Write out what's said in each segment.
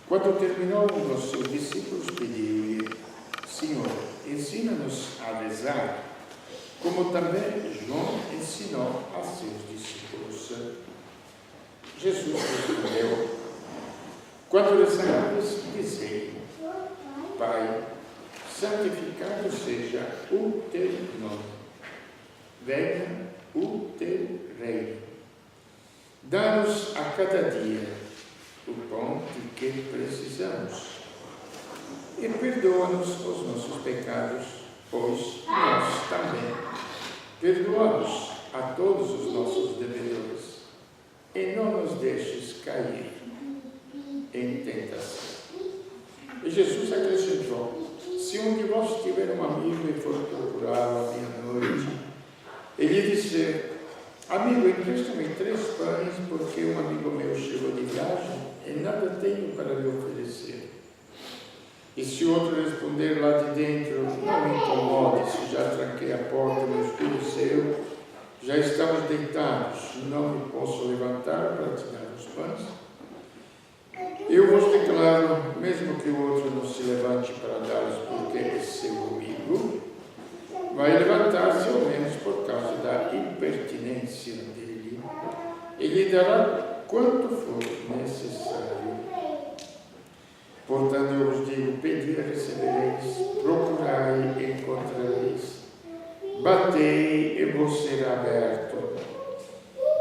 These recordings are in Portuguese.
Quando terminou, um dos seus discípulos pediu-lhe: Senhor, ensina-nos a rezar, como também João ensinou a seus discípulos. Jesus respondeu: Quando rezares, dizei: Pai, santificado seja o teu nome, venha o teu reino. Dá-nos a cada dia o pão de que precisamos e perdoa-nos os nossos pecados, pois nós também perdoamos a todos os nossos devedores, e não nos deixes cair em tentação. E Jesus acrescentou: se um de vós tiver um amigo e for procurá-lo à meia-noite, e lhe disser: Amigo, empresta-me 3 pães, porque um amigo meu chegou de viagem e nada tenho para lhe oferecer. E se o outro responder lá de dentro: Não me incomode, se já tranquei a porta, meu filho seu, já estamos deitados, não me posso levantar para te dar os pães. Eu vos declaro, mesmo que o outro não se levante para dar-os porque é seu amigo, vai levantar-se ao menos por causa da impertinência dele, e lhe dará quanto for necessário. Portanto, eu vos digo: pedi e recebereis, procurai e encontrareis, batei e vos será aberto.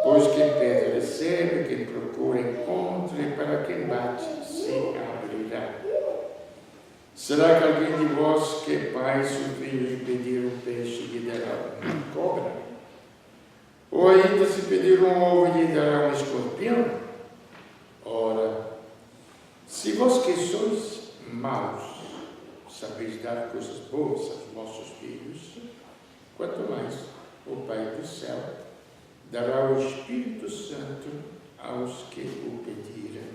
Pois quem pede recebe, quem procura encontra, e para quem bate se abrirá. Será que alguém de vós que é pai, se o filho lhe pedir um peixe, lhe dará uma cobra? Ou ainda se pedir um ovo, lhe dará um escorpião? Ora, se vós que sois maus, sabeis dar coisas boas aos vossos filhos, quanto mais o Pai do céu dará o Espírito Santo aos que o pedirem.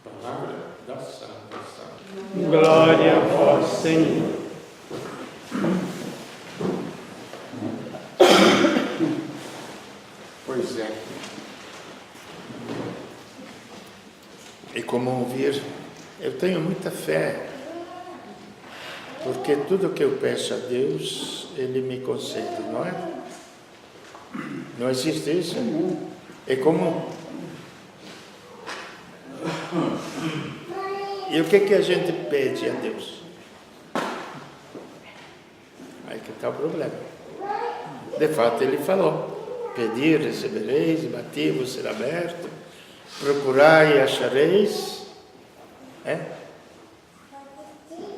Palavra da salvação. Glória a vós, Senhor. Pois é. E como ouvir, eu tenho muita fé, porque tudo que eu peço a Deus, Ele me concede, não é? Não existe isso? É como... E o que a gente pede a Deus? Aí que está o problema. De fato, Ele falou: pedir, recebereis, bater, vos será aberto, procurai e achareis.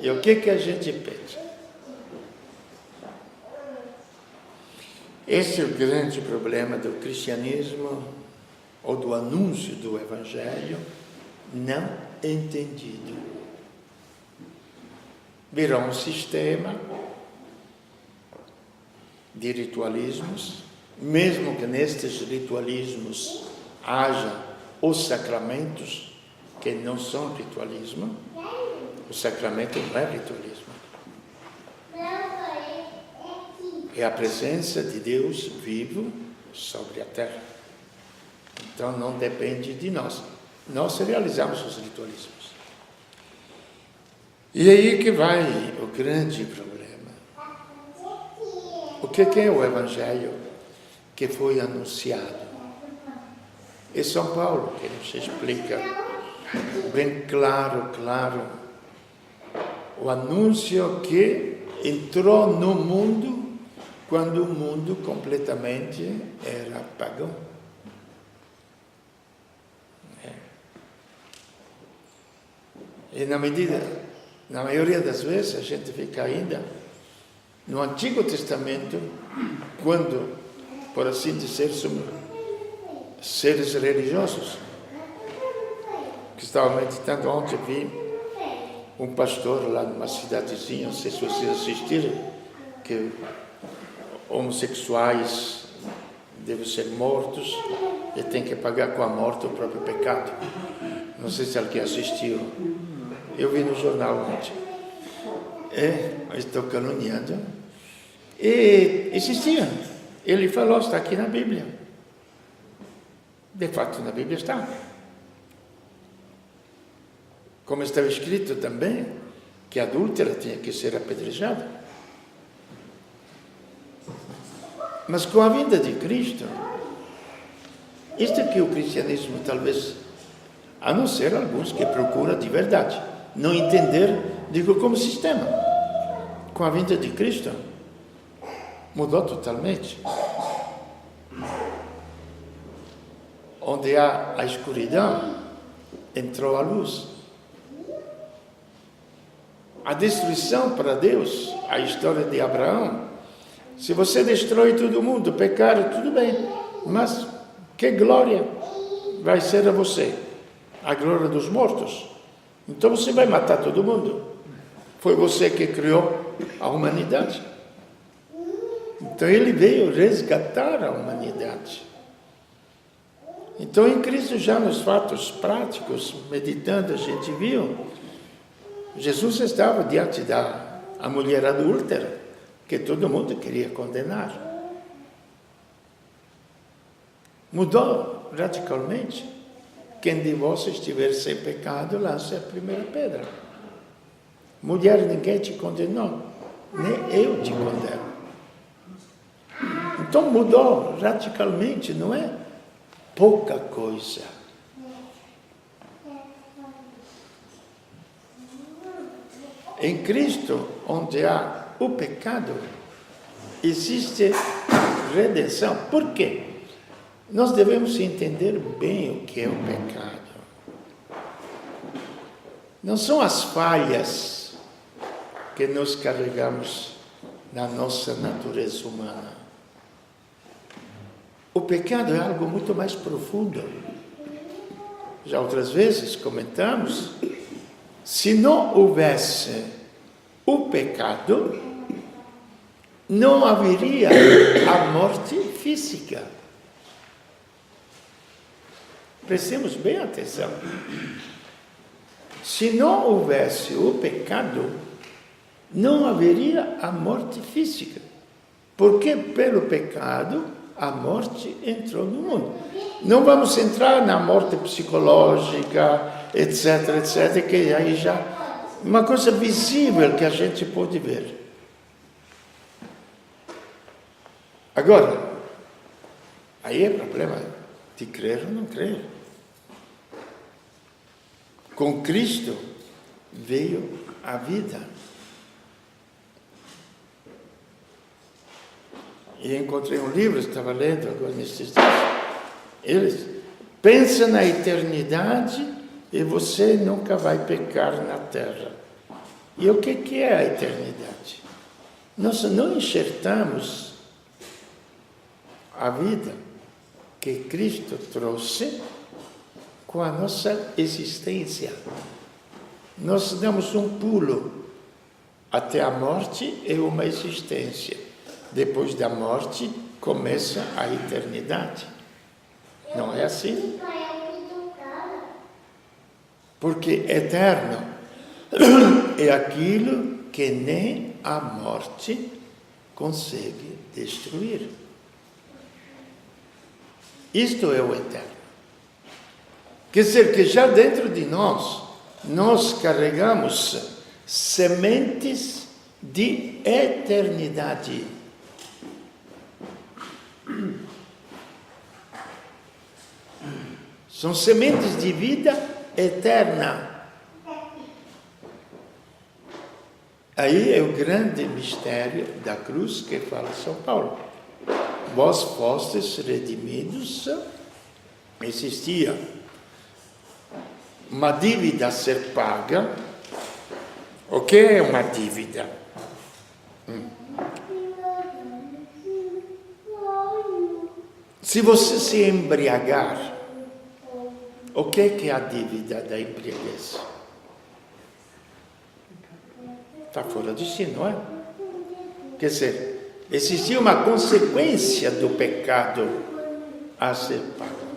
E o que a gente pede? Esse é o grande problema do cristianismo, ou do anúncio do Evangelho, não entendido. Virou um sistema de ritualismos, mesmo que nestes ritualismos haja os sacramentos, que não são ritualismo. O sacramento não é ritualismo. É a presença de Deus vivo sobre a terra. Então não depende de nós. Nós realizamos os ritualismos. E aí que vai o grande problema. O que é o Evangelho que foi anunciado? É São Paulo que nos explica bem claro, o anúncio que entrou no mundo quando o mundo completamente era pagão. E na maioria das vezes, a gente fica ainda no Antigo Testamento, quando, por assim dizer, somos seres religiosos. Que estava meditando ontem, vi um pastor lá numa cidadezinha, não sei se vocês assistiram, que homossexuais devem ser mortos e tem que pagar com a morte o próprio pecado. Não sei se alguém assistiu. Eu vi no jornal ontem. Mas estou caluniando. E existia. Ele falou, está aqui na Bíblia. De fato, na Bíblia está. Como estava escrito também, que a adúltera tinha que ser apedrejada. Mas com a vinda de Cristo, isto que o cristianismo talvez, a não ser alguns que procuram de verdade, não entender, digo, como sistema. Com a vinda de Cristo, mudou totalmente. Onde há a escuridão, entrou a luz. A destruição para Deus, a história de Abraão, se você destrói todo mundo, pecar, tudo bem, mas que glória vai ser a você? A glória dos mortos. Então você vai matar todo mundo. Foi você que criou a humanidade. Então ele veio resgatar a humanidade. Então em Cristo, já nos fatos práticos, meditando, a gente viu, Jesus estava diante da mulher adúltera, que todo mundo queria condenar. Mudou radicalmente. Quem de vós estiver sem pecado, lance a primeira pedra. Mulher, ninguém te condenou, nem eu te condeno. Então mudou radicalmente, não é pouca coisa. Em Cristo, onde há o pecado, existe redenção. Por quê? Nós devemos entender bem o que é o pecado. Não são as falhas que nós carregamos na nossa natureza humana. O pecado é algo muito mais profundo. Já outras vezes comentamos, se não houvesse o pecado, não haveria a morte física. Prestemos bem atenção. Se não houvesse o pecado, não haveria a morte física. Porque pelo pecado a morte entrou no mundo. Não vamos entrar na morte psicológica, etc, etc, que aí já uma coisa visível que a gente pode ver. Agora, aí é problema de crer ou não crer. Com Cristo veio a vida. E encontrei um livro, estava lendo agora nesses dias. Eles pensam na eternidade e você nunca vai pecar na terra. E o que é a eternidade? Nós não enxertamos a vida que Cristo trouxe com a nossa existência. Nós damos um pulo até a morte e uma existência. Depois da morte começa a eternidade. Não é assim? Porque eterno é aquilo que nem a morte consegue destruir. Isto é o eterno. Quer dizer que já dentro de nós carregamos sementes de eternidade. São sementes de vida eterna. Aí é o grande mistério da cruz que fala São Paulo. Vós fostes redimidos, existia uma dívida a ser paga. O que é uma dívida? Se você se embriagar, o que é a dívida da embriaguez? Está fora de si, não é? Quer dizer, existia uma consequência do pecado a ser pago.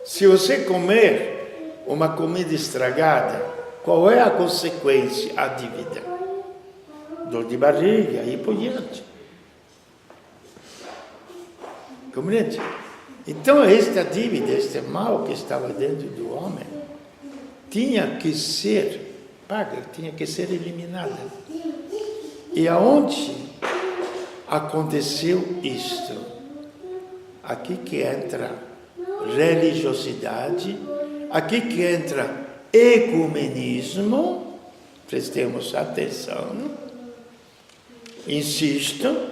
Se você comer uma comida estragada, qual é a consequência? A dívida. Dor de barriga e por diante. Compreende? Então esta dívida, este mal que estava dentro do homem, tinha que ser paga, tinha que ser eliminada. E aonde aconteceu isto? Aqui que entra religiosidade, aqui que entra ecumenismo, prestemos atenção, insisto,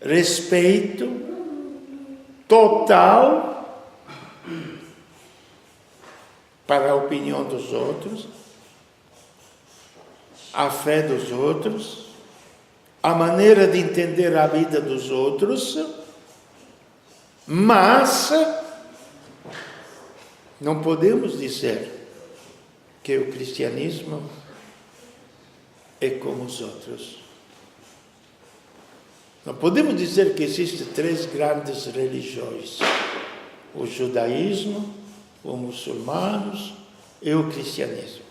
respeito total para a opinião dos outros, a fé dos outros, a maneira de entender a vida dos outros, mas não podemos dizer que o cristianismo é como os outros. Não podemos dizer que existem 3 grandes religiões: o judaísmo, os muçulmanos e o cristianismo.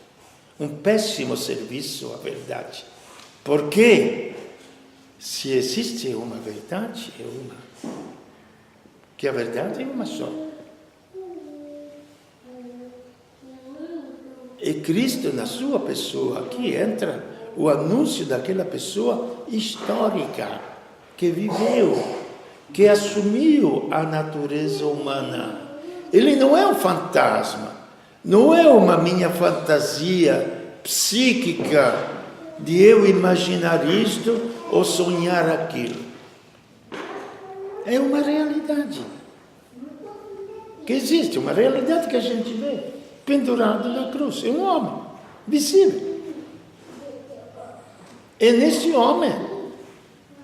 Um péssimo serviço à verdade. Porque se existe uma verdade, é uma. Que a verdade é uma só. E Cristo, na sua pessoa, aqui entra o anúncio daquela pessoa histórica, que viveu, que assumiu a natureza humana. Ele não é um fantasma, não é uma minha fantasia psíquica de eu imaginar isto ou sonhar aquilo. É uma realidade que existe, uma realidade que a gente vê pendurado na cruz. É um homem visível. É nesse homem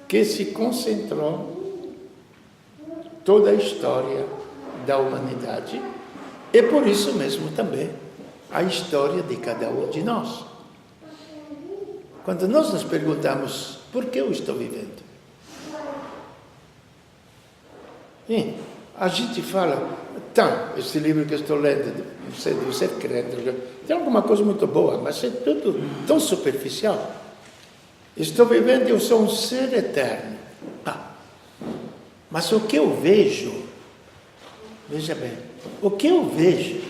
que se concentrou toda a história da humanidade e por isso mesmo também a história de cada um de nós. Quando nós nos perguntamos por que eu estou vivendo, a gente fala, esse livro que eu estou lendo, não sei, do ser crente, tem alguma coisa muito boa, mas é tudo tão superficial. Estou vivendo, eu sou um ser eterno. Mas o que eu vejo, veja bem, o que eu vejo,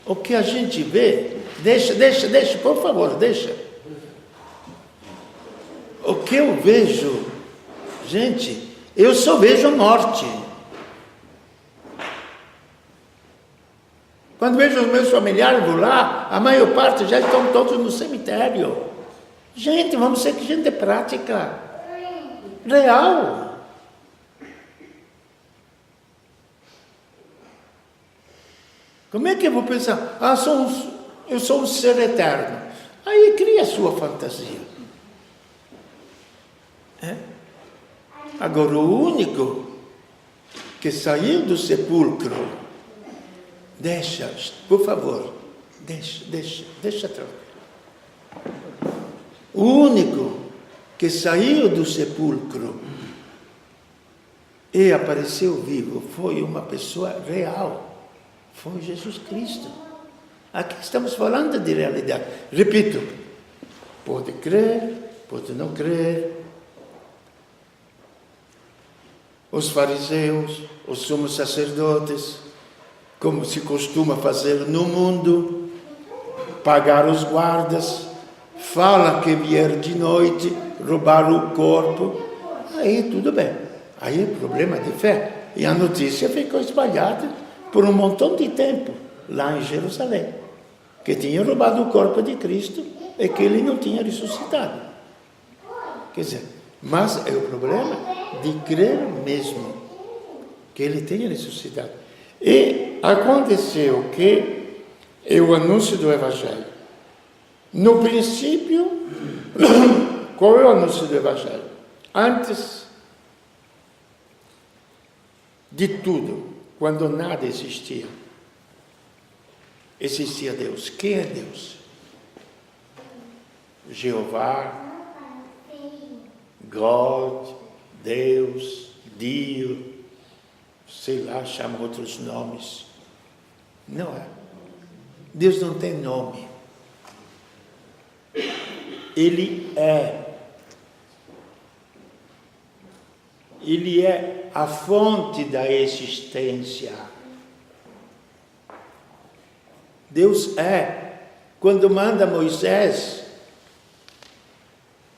o que a gente vê, deixa, por favor, deixa. O que eu vejo, gente, eu só vejo a morte. Quando vejo os meus familiares, vou lá, a maior parte já estão todos no cemitério. Gente, vamos ser que gente prática, real. Como é que eu vou pensar? Eu sou um ser eterno. Aí cria a sua fantasia. Agora, o único que saiu do sepulcro, deixa, por favor, deixa tranquilo. O único que saiu do sepulcro e apareceu vivo foi uma pessoa real, foi Jesus Cristo. Aqui estamos falando de realidade. Repito, pode crer, pode não crer. Os fariseus, os sumos sacerdotes, como se costuma fazer no mundo, pagar os guardas, fala que vier de noite, roubar o corpo, aí tudo bem, aí é problema de fé. E a notícia ficou espalhada por um montão de tempo, lá em Jerusalém, que tinha roubado o corpo de Cristo e que ele não tinha ressuscitado. Quer dizer, mas é o problema de crer mesmo que ele tenha ressuscitado. E aconteceu que é o anúncio do Evangelho. No princípio, qual é o anúncio do Evangelho? Antes de tudo, quando nada existia, existia Deus. Quem é Deus? Jeová, God, Deus, Dio, sei lá, chama outros nomes. Não é. Deus não tem nome. Ele é. Ele é a fonte da existência. Deus é quando manda Moisés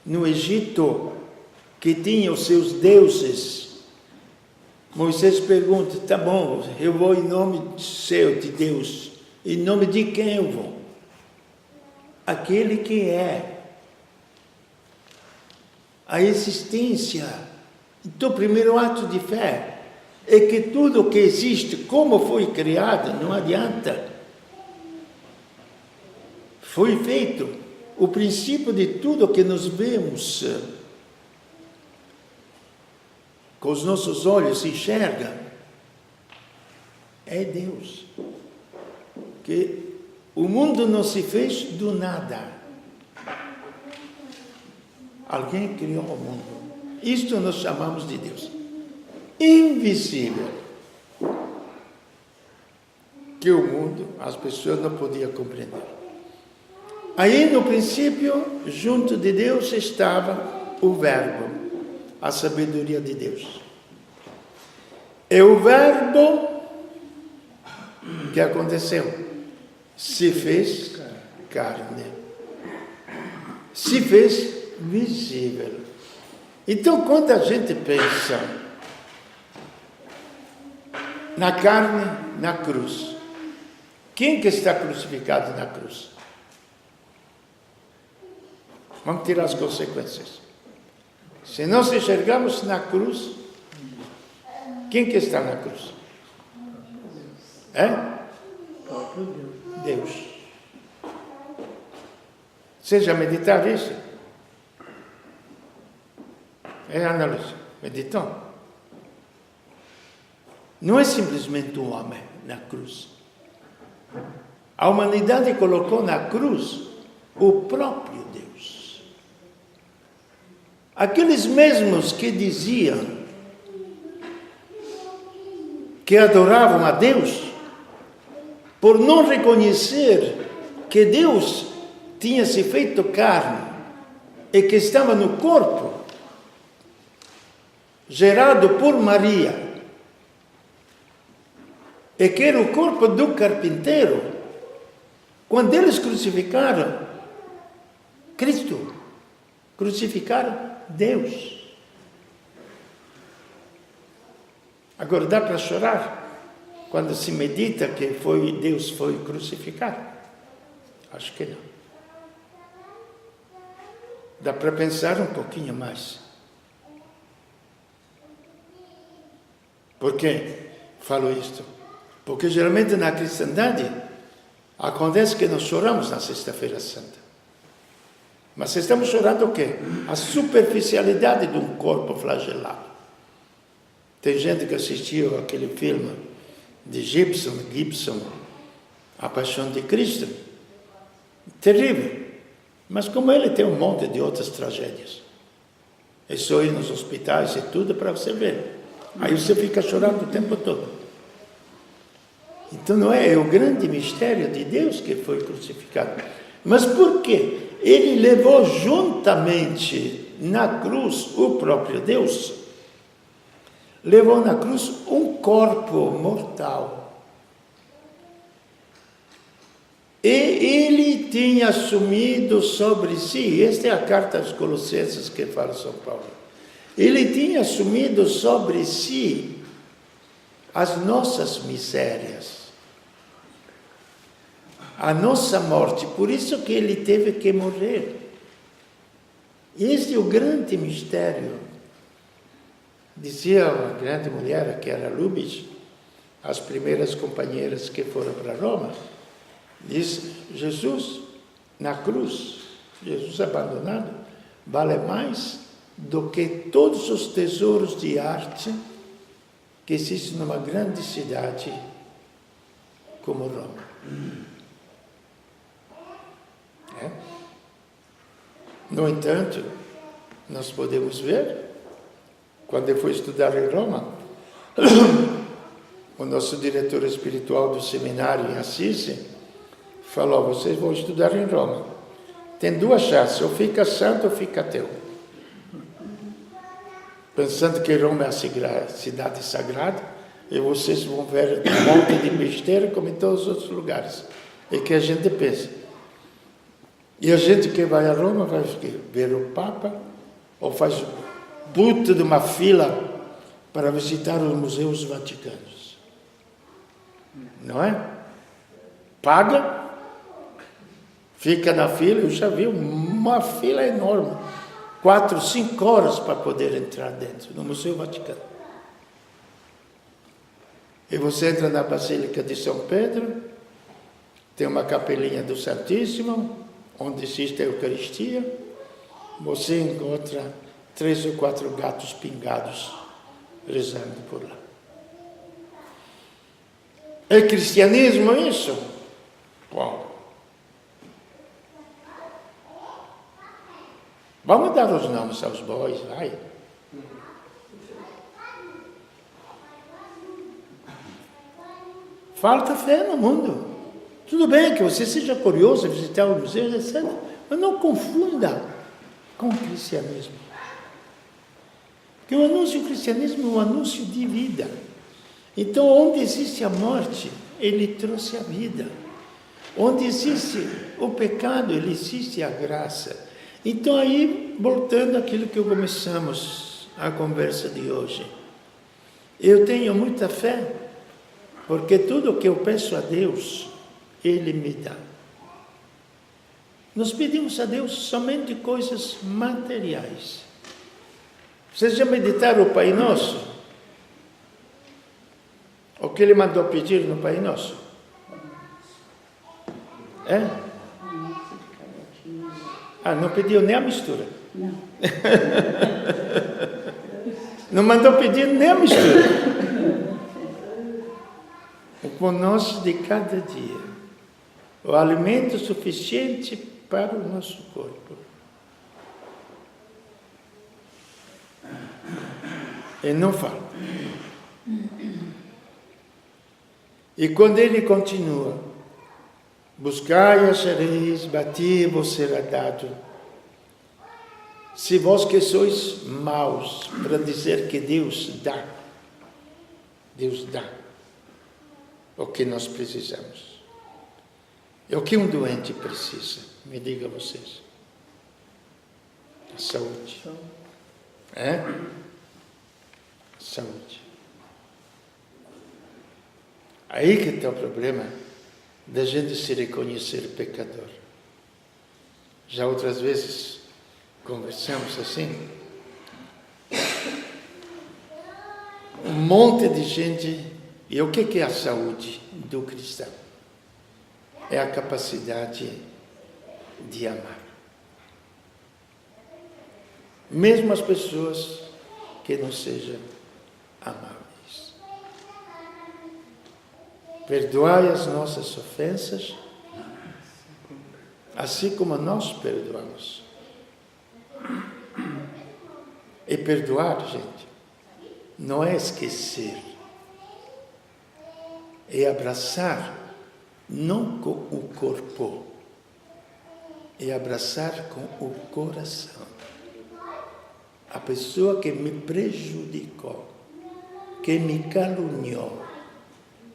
no Egito, que tinha os seus deuses, Moisés pergunta, tá bom, eu vou em nome seu, de Deus, em nome de quem eu vou? Aquele que é a existência. Então, o primeiro ato de fé é que tudo que existe, como foi criado, não adianta. Foi feito o princípio de tudo que nós vemos, com os nossos olhos se enxerga, é Deus. Que o mundo não se fez do nada. Alguém criou o mundo. Isto nós chamamos de Deus. Invisível. Que o mundo, as pessoas não podiam compreender. Aí, no princípio, junto de Deus estava o Verbo, a sabedoria de Deus. E o Verbo, que aconteceu? Se fez carne. Se fez visível. Então, quando a gente pensa na carne, na cruz, quem que está crucificado na cruz? Vamos tirar as consequências. Se nós enxergamos na cruz, quem que está na cruz? Deus. Você já meditaram isso? Ana Lúcia, meditou? Não é simplesmente um homem na cruz. A humanidade colocou na cruz o próprio Deus. Aqueles mesmos que diziam que adoravam a Deus, por não reconhecer que Deus tinha se feito carne e que estava no corpo, gerado por Maria, e que era o corpo do carpinteiro, quando eles crucificaram Cristo, crucificaram Deus. Agora dá para chorar quando se medita que Deus foi crucificado? Acho que não. Dá para pensar um pouquinho mais. Por que falo isto? Porque geralmente na cristandade acontece que nós choramos na Sexta-feira Santa. Mas estamos chorando o quê? A superficialidade de um corpo flagelado. Tem gente que assistiu aquele filme de Gibson, A Paixão de Cristo. Terrível. Mas como ele tem um monte de outras tragédias. É só ir nos hospitais e tudo para você ver. Aí você fica chorando o tempo todo. Então não é o grande mistério de Deus que foi crucificado. Mas por quê? Ele levou juntamente na cruz o próprio Deus. Levou na cruz um corpo mortal. E ele tinha assumido sobre si, esta é a carta aos Colossenses que fala São Paulo, ele tinha assumido sobre si as nossas misérias, a nossa morte, por isso que ele teve que morrer. Este é o grande mistério. Dizia uma grande mulher, que era Lubitsch, as primeiras companheiras que foram para Roma, diz, Jesus na cruz, Jesus abandonado, vale mais do que todos os tesouros de arte que existem numa grande cidade como Roma. No entanto, nós podemos ver, quando eu fui estudar em Roma, o nosso diretor espiritual do seminário em Assis falou, vocês vão estudar em Roma. Tem duas chances, ou fica santo ou fica ateu. Pensando que Roma é a cidade sagrada, e vocês vão ver um monte de besteira como em todos os outros lugares. É que a gente pensa. E a gente que vai a Roma vai ver o Papa, ou faz puta de uma fila para visitar os museus vaticanos. Não é? Paga, fica na fila, eu já vi uma fila enorme, 4, 5 horas para poder entrar dentro do Museu Vaticano. E você entra na Basílica de São Pedro, tem uma capelinha do Santíssimo, onde existe a Eucaristia, você encontra 3 ou 4 gatos pingados rezando por lá. É cristianismo isso? Bom. Vamos dar os nomes aos bois, vai. Falta fé no mundo. Tudo bem que você seja curioso, visitar o museu, etc. Mas não confunda com o cristianismo. Porque o anúncio do cristianismo é um anúncio de vida. Então, onde existe a morte, ele trouxe a vida. Onde existe o pecado, ele existe a graça. Então, aí, voltando àquilo que começamos a conversa de hoje. Eu tenho muita fé, porque tudo o que eu peço a Deus, Ele me dá. Nós pedimos a Deus somente coisas materiais. Vocês já meditaram o Pai Nosso? O que Ele mandou pedir no Pai Nosso? É? Ah, não pediu nem a mistura. Não. Não mandou pedir nem a mistura. O pão nosso de cada dia. O alimento suficiente para o nosso corpo. E não falta. E quando ele continua, buscai e achareis, bati e vos será dado. Se vós que sois maus, para dizer que Deus dá o que nós precisamos. É o que um doente precisa, me diga vocês. A saúde. É? Saúde. Aí que está o problema da gente se reconhecer pecador. Já outras vezes conversamos assim. Um monte de gente. E o que é a saúde do cristão? É a capacidade de amar. Mesmo as pessoas que não sejam amáveis. Perdoai as nossas ofensas, assim como nós perdoamos. E perdoar, gente, não é esquecer. É abraçar, não com o corpo, é abraçar com o coração. A pessoa que me prejudicou, que me caluniou,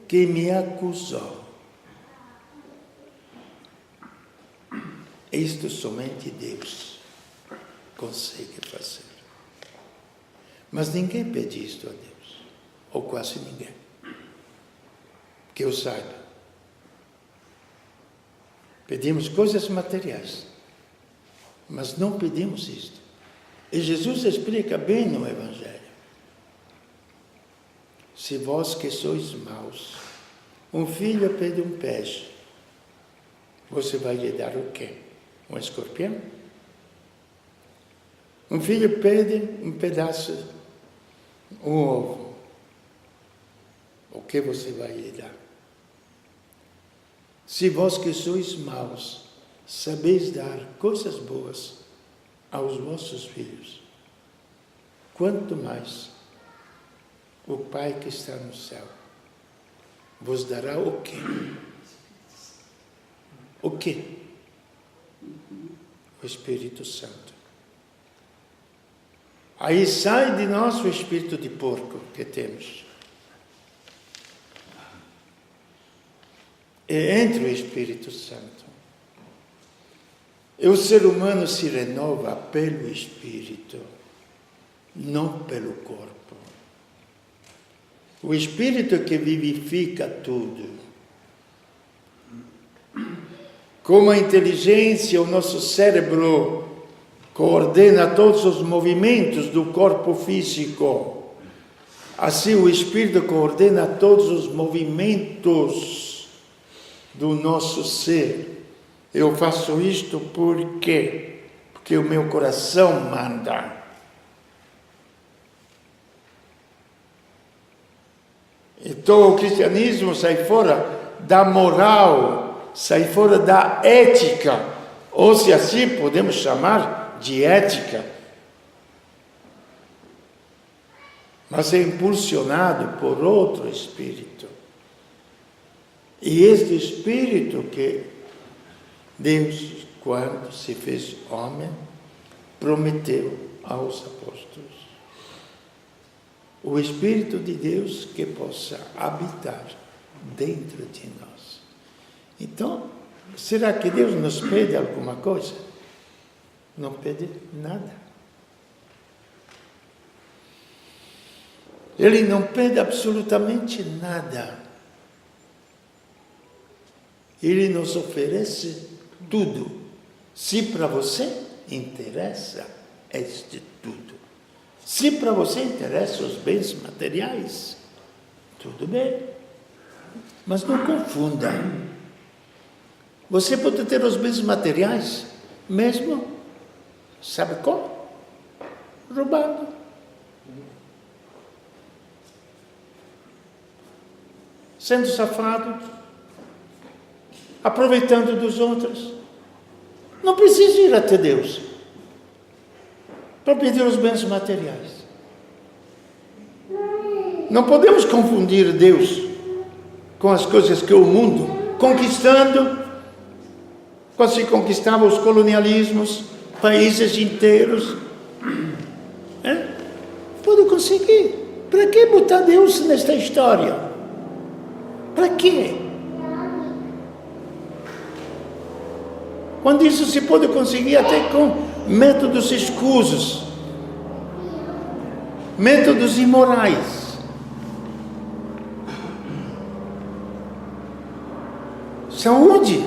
que me acusou. Isto somente Deus consegue fazer. Mas ninguém pede isto a Deus, ou quase ninguém. Que eu saiba. Pedimos coisas materiais, mas não pedimos isto. E Jesus explica bem no Evangelho. Se vós que sois maus, um filho pede um peixe, você vai lhe dar o quê? Um escorpião? Um filho pede um pedaço, um ovo, o que você vai lhe dar? Se vós que sois maus, sabeis dar coisas boas aos vossos filhos, quanto mais o Pai que está no céu vos dará o quê? O quê? O Espírito Santo. Aí sai de nós o espírito de porco que temos. E entra o Espírito Santo. E o ser humano se renova pelo Espírito, não pelo corpo. O Espírito que vivifica tudo. Como a inteligência, o nosso cérebro coordena todos os movimentos do corpo físico, assim o Espírito coordena todos os movimentos do nosso ser. Eu faço isto porque o meu coração manda. Então o cristianismo sai fora da moral, sai fora da ética, ou se assim podemos chamar de ética. Mas é impulsionado por outro espírito. E este espírito que Deus, quando se fez homem, prometeu aos apóstolos. O Espírito de Deus que possa habitar dentro de nós. Então, será que Deus nos pede alguma coisa? Não pede nada. Ele não pede absolutamente nada. Ele nos oferece tudo. Se para você interessa este tudo. Se para você interessam os bens materiais, tudo bem. Mas não confunda. Você pode ter os bens materiais, mesmo, sabe como? Roubando. Sendo safado. Aproveitando dos outros. Não precisa ir até Deus para pedir os bens materiais. Não podemos confundir Deus com as coisas que o mundo, conquistando, quando se conquistavam os colonialismos, países inteiros. Pode conseguir. Para que botar Deus nesta história? Para quê? Quando isso se pode conseguir até com métodos escusos, métodos imorais. Saúde.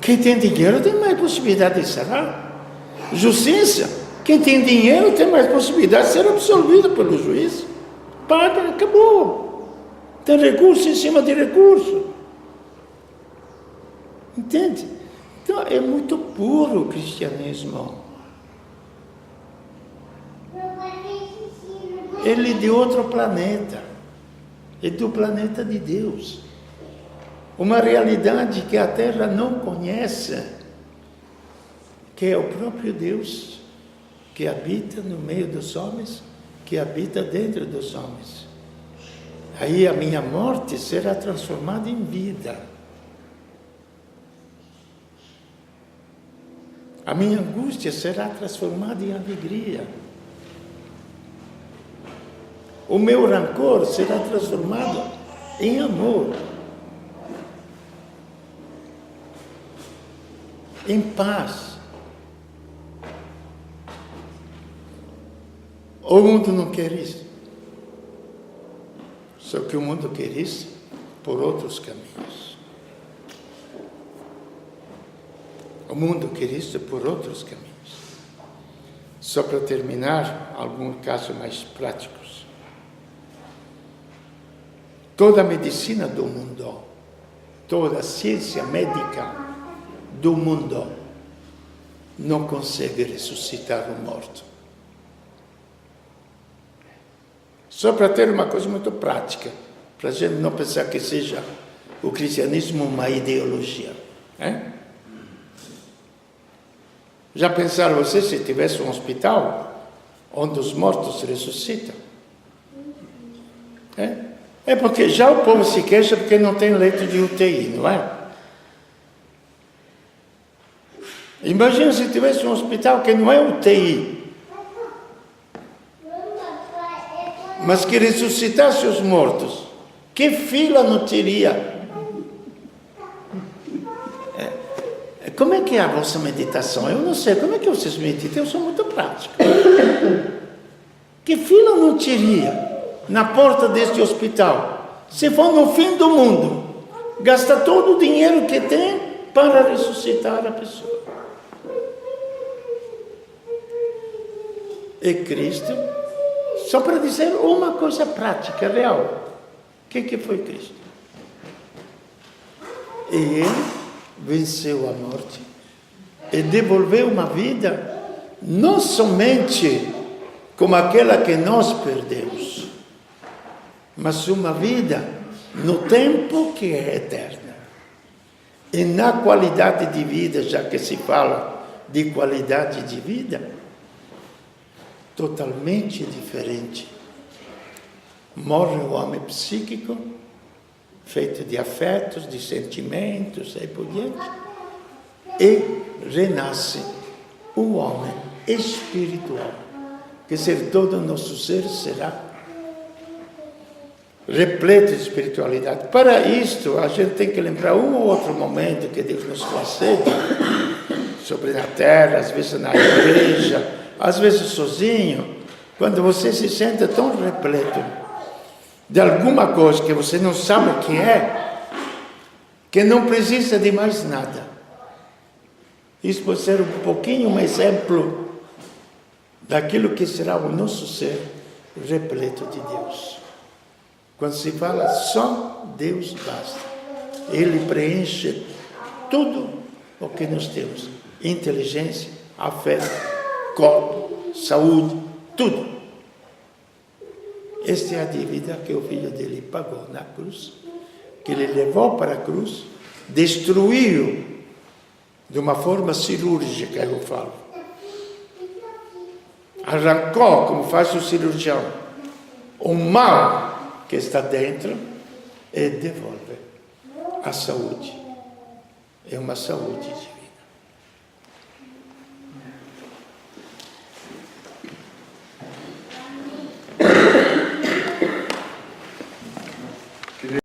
Quem tem dinheiro tem mais possibilidade de sarar. Justiça. Quem tem dinheiro tem mais possibilidade de ser absolvido pelo juiz. Paga, acabou. Tem recurso em cima de recurso. Entende? Então, é muito puro o cristianismo. Ele é de outro planeta. É do planeta de Deus. Uma realidade que a Terra não conhece, que é o próprio Deus, que habita no meio dos homens, que habita dentro dos homens. Aí a minha morte será transformada em vida. A minha angústia será transformada em alegria. O meu rancor será transformado em amor. Em paz. O mundo não quer isso. Só que o mundo quer isso por outros caminhos. O mundo quer isso por outros caminhos. Só para terminar, alguns casos mais práticos. Toda a medicina do mundo, toda a ciência médica do mundo não consegue ressuscitar o morto. Só para ter uma coisa muito prática, para a gente não pensar que seja o cristianismo uma ideologia. Já pensaram vocês se tivesse um hospital onde os mortos ressuscitam? É porque já o povo se queixa porque não tem leito de UTI, não é? Imagina se tivesse um hospital que não é UTI, mas que ressuscitasse os mortos. Que fila não teria? como é que é a vossa meditação? Eu não sei, como é que vocês meditam? Eu sou muito prático. Que fila não teria na porta deste hospital se for no fim do mundo, gasta todo o dinheiro que tem para ressuscitar a pessoa? E Cristo, só para dizer uma coisa prática, real. O que foi Cristo? E Ele venceu a morte e devolveu uma vida não somente como aquela que nós perdemos, mas uma vida no tempo que é eterna. E na qualidade de vida, já que se fala de qualidade de vida, totalmente diferente. Morre o homem psíquico, feito de afetos, de sentimentos e por diante, e renasce o homem espiritual, que ser todo o nosso ser será repleto de espiritualidade. Para isto, a gente tem que lembrar um ou outro momento que Deus nos concede, sobre a terra, às vezes na igreja, às vezes sozinho, quando você se sente tão repleto de alguma coisa que você não sabe o que é, que não precisa de mais nada. Isso pode ser um pouquinho um exemplo daquilo que será o nosso ser repleto de Deus. Quando se fala só Deus basta. Ele preenche tudo o que nós temos. Inteligência, afeto, corpo, saúde, tudo. Esta é a dívida que o filho dele pagou na cruz, que ele levou para a cruz, destruiu de uma forma cirúrgica, eu falo. Arrancou, como faz o cirurgião, o mal que está dentro e devolve a saúde. É uma saúde divina.